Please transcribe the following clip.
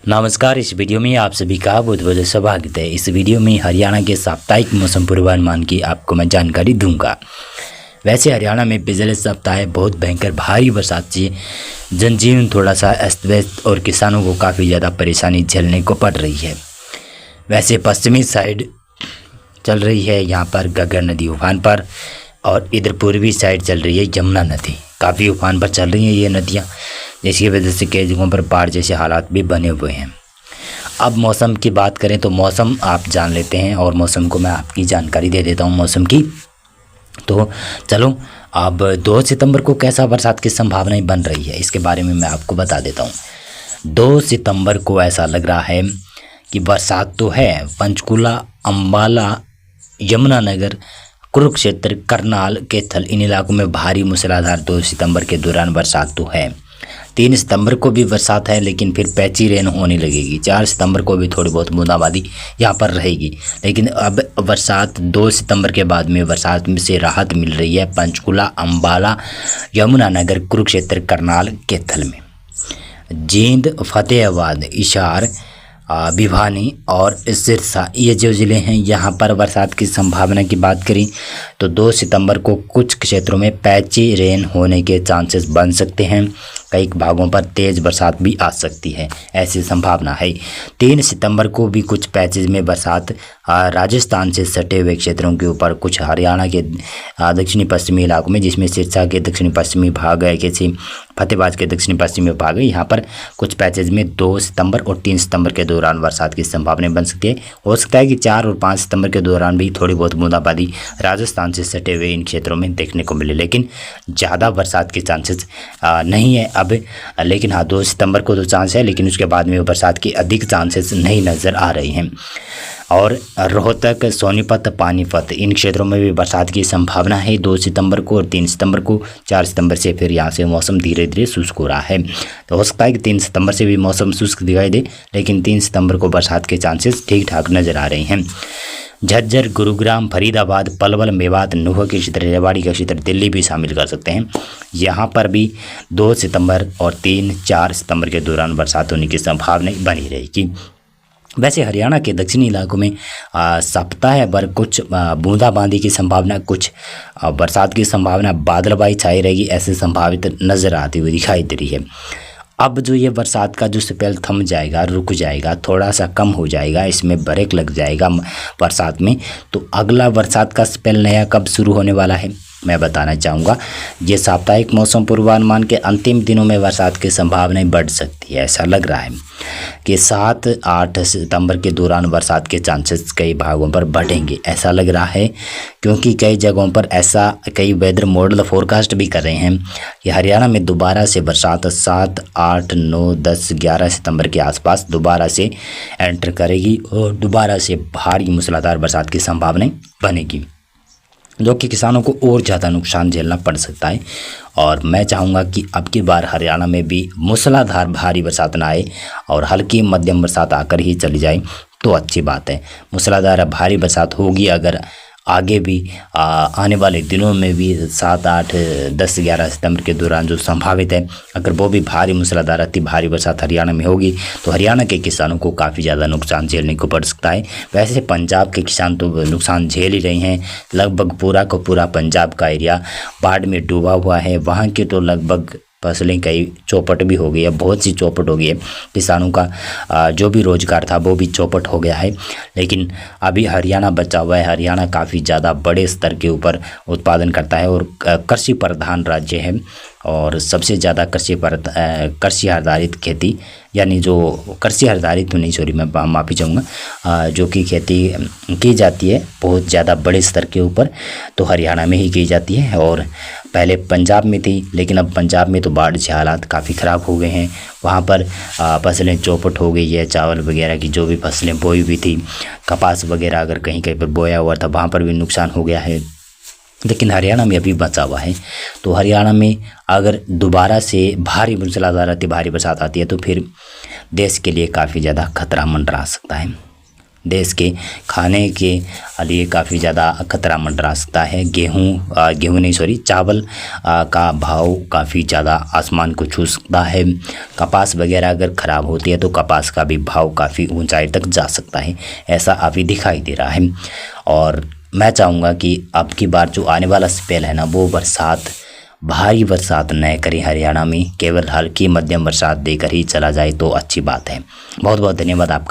नमस्कार। इस वीडियो में आप सभी का बहुत बहुत स्वागत है। इस वीडियो में हरियाणा के साप्ताहिक मौसम पूर्वानुमान की आपको मैं जानकारी दूंगा। वैसे हरियाणा में पिछले सप्ताह बहुत भयंकर भारी बरसात से जनजीवन थोड़ा सा अस्त व्यस्त और किसानों को काफ़ी ज़्यादा परेशानी झेलने को पड़ रही है। वैसे पश्चिमी साइड चल रही है यहाँ पर घग्गर नदी उफान पर, और इधर पूर्वी साइड चल रही है यमुना नदी। काफ़ी उफान पर चल रही हैं ये नदियाँ, जिसकी वजह से कई जगहों पर बाढ़ जैसे हालात भी बने हुए हैं। अब मौसम की बात करें तो मौसम आप जान लेते हैं, और मौसम को मैं आपकी जानकारी दे देता हूँ मौसम की। तो चलो अब 2 सितंबर को कैसा बरसात की संभावनाएं बन रही है इसके बारे में मैं आपको बता देता हूँ। 2 सितंबर को ऐसा लग रहा है कि बरसात तो है, पंचकुला, अम्बाला, यमुनानगर, कुरुक्षेत्र, करनाल, कैथल इन इलाकों में भारी मूसलाधार 2 सितंबर के दौरान बरसात तो है। 3 सितंबर को भी बरसात है, लेकिन फिर पैची रेन होने लगेगी। 4 सितंबर को भी थोड़ी बहुत बूंदाबांदी यहाँ पर रहेगी, लेकिन अब बरसात 2 सितंबर के बाद में बरसात से राहत मिल रही है पंचकुला, अम्बाला, यमुनानगर, कुरुक्षेत्र, करनाल, कैथल में। जींद, फतेहाबाद, हिसार, भिवानी और सिरसा ये जो ज़िले हैं यहाँ पर बरसात की संभावना की बात करें तो 2 सितंबर को कुछ क्षेत्रों में पैची रेन होने के चांसेस बन सकते हैं। कई भागों पर तेज़ बरसात भी आ सकती है, ऐसी संभावना है। 3 सितंबर को भी कुछ पैचेज में बरसात राजस्थान से सटे हुए क्षेत्रों के ऊपर, कुछ हरियाणा के दक्षिणी पश्चिमी इलाकों में, जिसमें सिरसा के दक्षिणी पश्चिमी भाग है, कैसे फतेहाबाद के दक्षिणी पश्चिमी भाग है, यहाँ पर कुछ पैचेज में 2 सितंबर और 3 सितंबर के दौरान बरसात की संभावना बन सकती है। हो सकता है कि 4 और 5 सितंबर के दौरान भी थोड़ी बहुत बूंदाबांदी राजस्थान से सटे हुए इन क्षेत्रों में देखने को मिले, लेकिन ज़्यादा बरसात के चांसेस नहीं है अब। लेकिन हाँ, 2 सितंबर को तो चांस है, लेकिन उसके बाद में बरसात के अधिक चांसेस नहीं नज़र आ रहे हैं। और रोहतक, सोनीपत, पानीपत इन क्षेत्रों में भी बरसात की संभावना है 2 सितंबर को और 3 सितंबर को। 4 सितंबर से फिर यहाँ से मौसम धीरे धीरे शुष्क हो रहा है, तो हो सकता है कि 3 सितंबर से भी मौसम शुष्क दिखाई दे, लेकिन 3 सितंबर को बरसात के चांसेस ठीक ठाक नज़र आ रहे हैं। झज्जर, गुरुग्राम, फरीदाबाद, पलवल, मेवात, नुह के क्षेत्र, रेवाड़ी का क्षेत्र, दिल्ली भी शामिल कर सकते हैं। यहाँ पर भी 2 सितंबर और 3-4 सितंबर के दौरान बरसात होने की संभावना बनी रहेगी। वैसे हरियाणा के दक्षिणी इलाकों में सप्ताह भर कुछ बूंदाबांदी की संभावना, कुछ बरसात की संभावना, बादलबाई छाई रहेगी, ऐसे संभावित नज़र आती हुई दिखाई दे रही है। अब जो ये बरसात का जो स्पेल थम जाएगा, रुक जाएगा, थोड़ा सा कम हो जाएगा, इसमें ब्रेक लग जाएगा बरसात में, तो अगला बरसात का स्पेल नया कब शुरू होने वाला है मैं बताना चाहूँगा। ये साप्ताहिक मौसम पूर्वानुमान के अंतिम दिनों में बरसात की संभावनाएं बढ़ सकती है। ऐसा लग रहा है कि 7-8 सितंबर के दौरान बरसात के चांसेस कई भागों पर बढ़ेंगे, ऐसा लग रहा है, क्योंकि कई जगहों पर ऐसा कई वेदर मॉडल फोरकास्ट भी कर रहे हैं कि हरियाणा में दोबारा से बरसात 7, 8, 9, 10, 11 सितंबर के आसपास दोबारा से एंटर करेगी और दोबारा से भारी मूसलाधार बरसात की संभावना बनेगी, जो कि किसानों को और ज़्यादा नुकसान झेलना पड़ सकता है। और मैं चाहूँगा कि अब की बार हरियाणा में भी मूसलाधार भारी बरसात ना आए और हल्की मध्यम बरसात आकर ही चली जाए तो अच्छी बात है। मूसलाधार भारी बरसात होगी अगर आगे भी आने वाले दिनों में भी 7, 8, 10, 11 सितंबर के दौरान जो संभावित है, अगर वो भी भारी मूसलाधार अति भारी बरसात हरियाणा में होगी तो हरियाणा के किसानों को काफ़ी ज़्यादा नुकसान झेलने को पड़ सकता है। वैसे पंजाब के किसान तो नुकसान झेल ही रहे हैं, लगभग पूरा का पूरा पंजाब का एरिया बाढ़ में डूबा हुआ है। वहाँ के तो लगभग फसलें कई चौपट भी हो गई है, बहुत सी चौपट हो गई है। किसानों का जो भी रोजगार था वो भी चौपट हो गया है, लेकिन अभी हरियाणा बचा हुआ है। हरियाणा काफ़ी ज़्यादा बड़े स्तर के ऊपर उत्पादन करता है और कृषि प्रधान राज्य है, और सबसे ज़्यादा कृषि आधारित खेती, यानी जो कृषि आधारित तो नहीं, सॉरी मैं माफ़ी चाहूँगा, जो कि खेती की जाती है बहुत ज़्यादा बड़े स्तर के ऊपर, तो हरियाणा में ही की जाती है। और पहले पंजाब में थी, लेकिन अब पंजाब में तो बाढ़ से हालात काफ़ी ख़राब हो गए हैं। वहाँ पर फसलें चौपट हो गई है, चावल वगैरह की जो भी फसलें बोई हुई थी, कपास वगैरह अगर कहीं कहीं पर बोया हुआ था वहाँ पर भी नुकसान हो गया है, लेकिन हरियाणा में अभी बचा हुआ है। तो हरियाणा में अगर दोबारा से भारी मूसलाधार अति भारी बरसात आती है तो फिर देश के लिए काफ़ी ज़्यादा खतरा मंडरा सकता है। देश के खाने के लिए काफ़ी ज़्यादा खतरा मंडरा सकता है। चावल का भाव काफ़ी ज़्यादा आसमान को छू सकता है। कपास वगैरह अगर ख़राब होती है तो कपास का भी भाव काफ़ी ऊंचाई तक जा सकता है, ऐसा अभी दिखाई दे रहा है। और मैं चाहूँगा कि अब की बार जो आने वाला स्पेल है ना, वो भारी बरसात न करें हरियाणा में, केवल हल्की मध्यम बरसात देकर ही चला जाए तो अच्छी बात है। बहुत बहुत धन्यवाद आपका।